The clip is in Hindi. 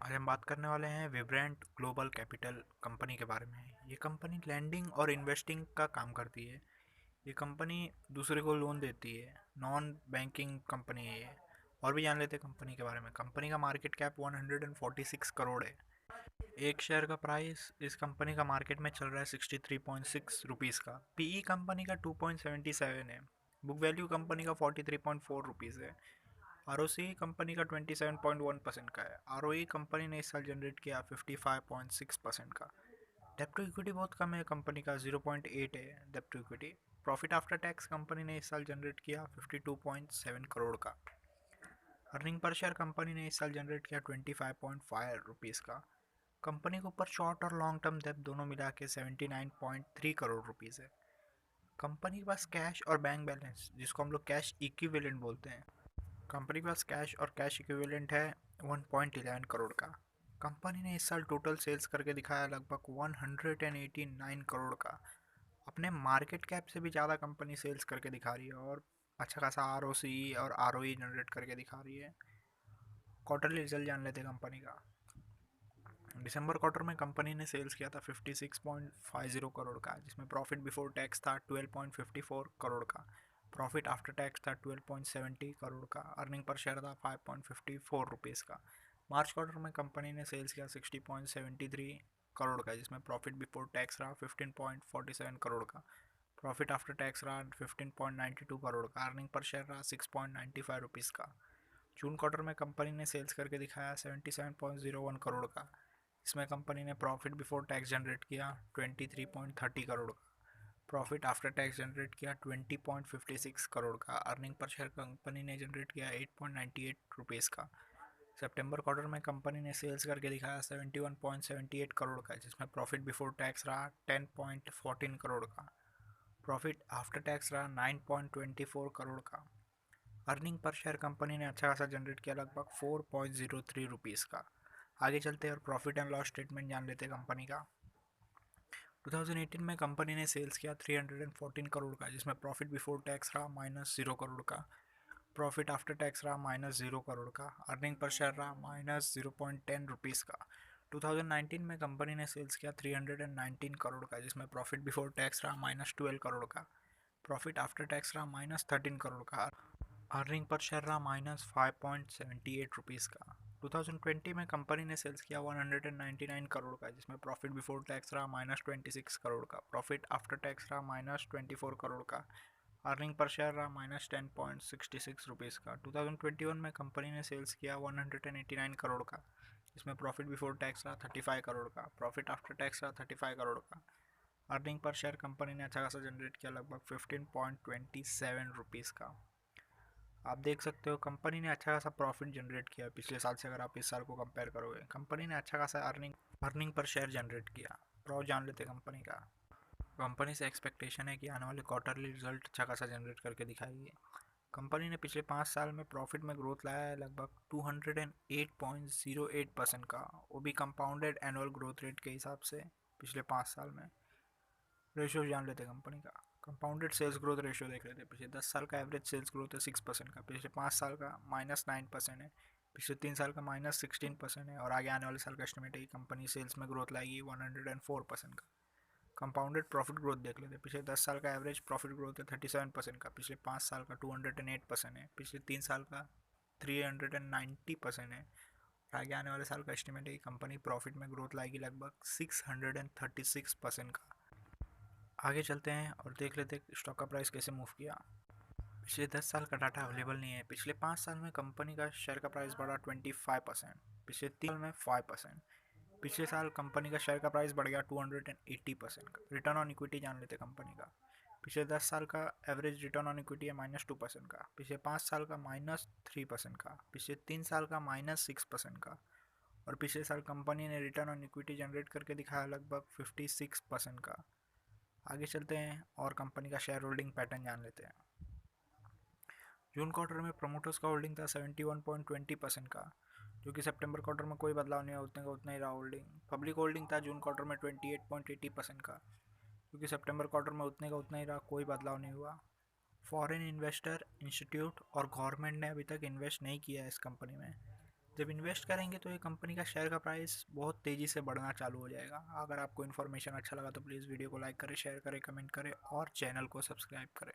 आज हम बात करने वाले हैं विब्रेंट ग्लोबल कैपिटल कंपनी के बारे में। ये कंपनी लैंडिंग और इन्वेस्टिंग का काम करती है। ये कंपनी दूसरे को लोन देती है। नॉन बैंकिंग कंपनी है ये। और भी जान लेते हैं कंपनी के बारे में। कंपनी का मार्केट कैप 146 करोड़ है। एक शेयर का प्राइस इस कंपनी का मार्केट में चल रहा है 63.6 रुपीज़ का। पीई कंपनी का 2.77 है। बुक वैल्यू कंपनी का 43.4 रुपीज़ है। आरओसी कंपनी का 27.1% का है। आरओई कंपनी ने इस साल जनरेट किया 55.6% का। डेब्ट टू इक्विटी बहुत कम है कंपनी का, 0.8 है डेब्ट to equity. Profit after tax company ने इस साल जनरेट किया 52.7 करोड़ का। अर्निंग पर शेयर कंपनी ने इस साल जनरेट किया 25.5 रुपीज़ का। कंपनी के ऊपर शॉर्ट और लॉन्ग टर्म डेब्ट दोनों मिला के 79.3 करोड़ रुपीज़ है। कंपनी के पास कैश और बैंक बैलेंस, जिसको हम लोग कैश इक्विवेलेंट बोलते हैं, कंपनी के पास कैश और कैश इक्विवेलेंट है 1.11 करोड़ का। कंपनी ने इस साल टोटल सेल्स करके दिखाया लगभग 189 करोड़ का। अपने मार्केट कैप से भी ज़्यादा कंपनी सेल्स करके दिखा रही है और अच्छा खासा आरओसी और आरओई जनरेट करके दिखा रही है। क्वार्टरली रिजल्ट जान लेते हैं कंपनी का। दिसंबर क्वार्टर में कंपनी ने सेल्स किया था 56.50 करोड़ का, जिसमें प्रॉफिट बिफोर टैक्स था 12.54 करोड़ का। प्रॉफिट आफ्टर टैक्स था 12.70 करोड़ का। अर्निंग पर शेयर था 5.54 रुपीज़ का। मार्च क्वार्टर में कंपनी ने सेल्स किया 60.73 करोड़ का, जिसमें प्रॉफिट बिफोर टैक्स रहा 15.47 करोड़ का। प्रॉफिट आफ्टर टैक्स रहा 15.92 करोड़ का। अर्निंग पर शेयर रहा 6.95 रुपीज़ का। जून क्वार्टर में कंपनी ने सेल्स करके दिखाया 77.01 करोड़ का। इसमें कंपनी ने प्रॉफिट बिफोर टैक्स जनरेट किया 23.30 करोड़ का। प्रॉफिट आफ्टर टैक्स जनरेट किया 20.56 करोड़ का। अर्निंग पर शेयर कंपनी ने जनरेट किया 8.98 रुपीज़ का। सितंबर क्वार्टर में कंपनी ने सेल्स करके दिखाया 71.78 करोड़ का, जिसमें प्रॉफिट बिफोर टैक्स रहा 10.14 करोड़ का। प्रॉफिट आफ्टर टैक्स रहा 9.24 करोड़ का। अर्निंग पर शेयर कंपनी ने अच्छा खासा जनरेट किया लगभग 4.03 रुपीज़ का। आगे चलते हैं और प्रॉफिट एंड लॉस स्टेटमेंट जान लेते हैं कंपनी का। 2018 में कंपनी ने सेल्स किया 314 करोड़ का, जिसमें प्रॉफिट बिफोर टैक्स रहा -0 करोड़ का। प्रॉफिट आफ्टर टैक्स रहा -0 करोड़ का। अर्निंग पर शेयर रहा -0.10 रुपीज़ का। 2019 में कंपनी ने सेल्स किया 319 करोड़ का, जिसमें प्रॉफिट बिफोर टैक्स रहा -12 करोड़ का। प्रॉफिट आफ्टर टैक्स रहा -13 करोड़ का। अर्निंग पर शेयर रहा -5.78 रुपीज़ का। 2020 में कंपनी ने सेल्स किया 199 करोड़ का, जिसमें प्रॉफिट बिफोर टैक्स रहा -26 करोड़ का। प्रॉफिट आफ्टर टैक्स रहा -24 करोड़ का। अर्निंग पर शेयर रहा -10.66 रुपीज़ का। 2021 में कंपनी ने सेल्स किया 189 करोड़ का, जिसमें प्रॉफिट बिफोर टैक्स रहा 35 करोड़ का। प्रॉफिट आफ्टर टैक्स रहा 35 करोड़ का। अर्निंग पर शेयर कंपनी ने अच्छा खासा जनरेट किया लगभग 15.27 रुपीज़ का। आप देख सकते हो कंपनी ने अच्छा खासा प्रॉफिट जनरेट किया पिछले साल से। अगर आप इस साल को कंपेयर करोगे, कंपनी ने अच्छा खासा अर्निंग पर शेयर जनरेट किया। प्रो जान लेते कंपनी का। कंपनी से एक्सपेक्टेशन है कि आने वाले क्वार्टरली रिजल्ट अच्छा खासा जनरेट करके दिखाएगी। कंपनी ने पिछले 5 साल में प्रॉफिट में ग्रोथ लाया है लगभग 208.08% का, वो भी कंपाउंडेड एनुअल ग्रोथ रेट के हिसाब से पिछले 5 साल में। रेशियो जान लेते कंपनी का। कंपाउंडेड सेल्स ग्रोथ रेशियो देख लेते हैं। पिछले 10 साल का एवरेज सेल्स ग्रोथ है 6% का। पिछले 5 साल का -9% है। पिछले 3 साल का -16% है। और आगे आने वाले साल का एस्टिमेट है कि कंपनी सेल्स में ग्रोथ लाएगी 104% का। कंपाउंडेड प्रॉफिट ग्रोथ देख लेते हैं। पिछले 10 साल का एवरेज प्रॉफिट ग्रोथ है 37% का। पिछले 5 साल का 208% है। पिछले 3 साल का 390% है। और आगे आने वाले साल का एस्टिमेट है कि कंपनी प्रॉफिट में ग्रोथ लाएगी लगभग 636% का। आगे चलते हैं और देख लेते हैं स्टॉक का प्राइस कैसे मूव किया। पिछले 10 साल का डाटा अवेलेबल नहीं है। पिछले 5 साल में कंपनी का शेयर का प्राइस बढ़ा 25%। पिछले 3 साल में 5%। पिछले साल कंपनी का शेयर का प्राइस बढ़ गया 280% का। रिटर्न ऑन इक्विटी जान लेते कंपनी का। पिछले 10 साल का एवरेज रिटर्न ऑन इक्विटी है -2% का। पिछले 5 साल का -3% का। पिछले 3 साल का -6% का। और पिछले साल कंपनी ने रिटर्न ऑन इक्विटी जनरेट करके दिखाया लगभग 56% का। आगे चलते हैं और कंपनी का शेयर होल्डिंग पैटर्न जान लेते हैं। जून क्वार्टर में प्रमोटर्स का होल्डिंग था 71.20% का, जो कि सितंबर क्वार्टर में कोई बदलाव नहीं हुआ, उतने का उतना ही रहा होल्डिंग। पब्लिक होल्डिंग था जून क्वार्टर में 28.80% का, जो कि सितंबर क्वार्टर में उतने का उतना ही रहा, कोई बदलाव नहीं हुआ। फॉरेन इन्वेस्टर, इंस्टीट्यूट और गवर्नमेंट ने अभी तक इन्वेस्ट नहीं किया है इस कंपनी में। जब इन्वेस्ट करेंगे तो ये कंपनी का शेयर का प्राइस बहुत तेज़ी से बढ़ना चालू हो जाएगा। अगर आपको इन्फॉर्मेशन अच्छा लगा तो प्लीज़ वीडियो को लाइक करें, शेयर करें, कमेंट करें और चैनल को सब्सक्राइब करें।